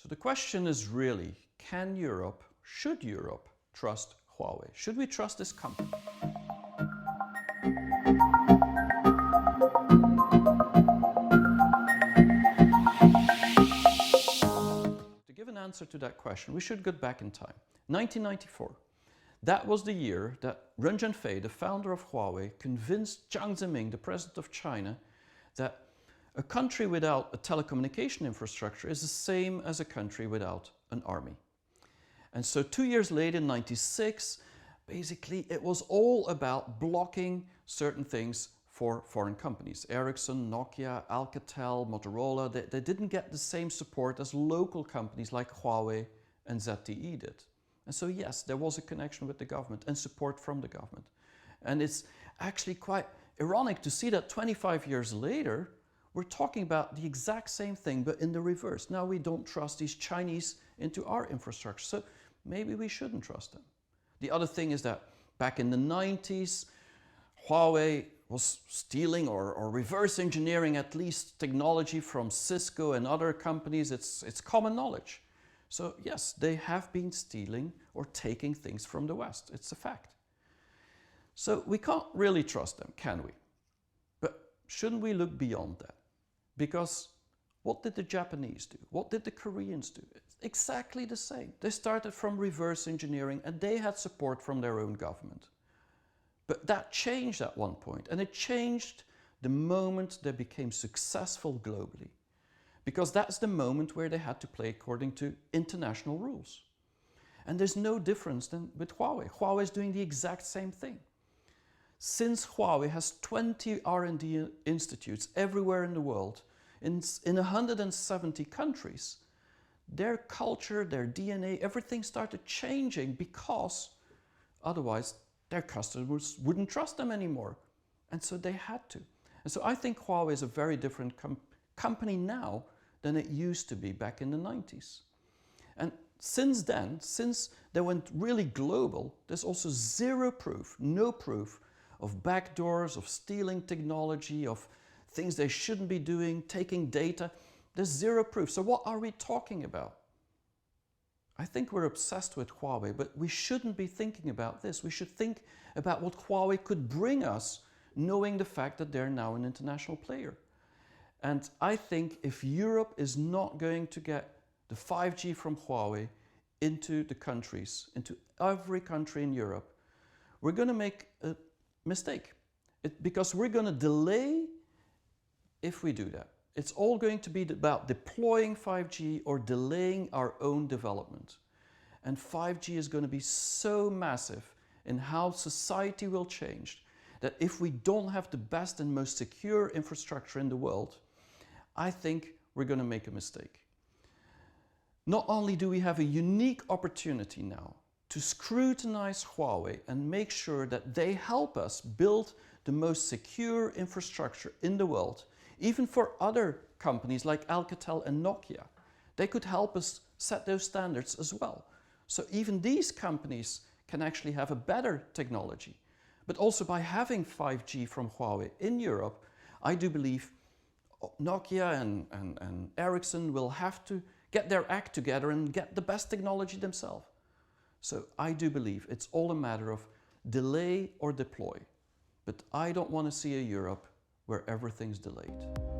So the question is really, can Europe, should Europe trust Huawei? Should we trust this company? To give an answer to that question, we should go back in time. 1994. That was the year that Ren Zhengfei, the founder of Huawei, convinced Jiang Zemin, the president of China, that a country without a telecommunication infrastructure is the same as a country without an army. And so 2 years later, in 96, basically it was all about blocking certain things for foreign companies. Ericsson, Nokia, Alcatel, Motorola, they didn't get the same support as local companies like Huawei and ZTE did. And so yes, there was a connection with the government and support from the government. And it's actually quite ironic to see that 25 years later, we're talking about the exact same thing, but in the reverse. Now we don't trust these Chinese into our infrastructure, so maybe we shouldn't trust them. The other thing is that back in the 90s, Huawei was stealing or reverse engineering at least technology from Cisco and other companies. It's common knowledge. So yes, they have been stealing or taking things from the West. It's a fact. So we can't really trust them, can we? But shouldn't we look beyond that? Because what did the Japanese do? What did the Koreans do? It's exactly the same. They started from reverse engineering and they had support from their own government. But that changed at one point, and it changed the moment they became successful globally. Because that's the moment where they had to play according to international rules. And there's no difference than with Huawei. Huawei is doing the exact same thing. Since Huawei has 20 R&D institutes everywhere in the world, in 170 countries, their culture, their DNA, everything started changing because otherwise their customers wouldn't trust them anymore. And so they had to. And so I think Huawei is a very different company now than it used to be back in the 90s. And since then, since they went really global, there's also zero proof, no proof of backdoors, of stealing technology, of things they shouldn't be doing, taking data. There's zero proof. So what are we talking about? I think we're obsessed with Huawei, but we shouldn't be thinking about this. We should think about what Huawei could bring us, knowing the fact that they're now an international player. And I think if Europe is not going to get the 5G from Huawei into the countries, into every country in Europe, we're going to make a mistake. Because we're going to delay if we do that. It's all going to be about deploying 5G or delaying our own development. And 5G is going to be so massive in how society will change that if we don't have the best and most secure infrastructure in the world, I think we're going to make a mistake. Not only do we have a unique opportunity now to scrutinize Huawei and make sure that they help us build the most secure infrastructure in the world, even for other companies like Alcatel and Nokia. They could help us set those standards as well. So even these companies can actually have a better technology. But also by having 5G from Huawei in Europe, I do believe Nokia and Ericsson will have to get their act together and get the best technology themselves. So I do believe it's all a matter of delay or deploy. But I don't want to see a Europe where everything's delayed.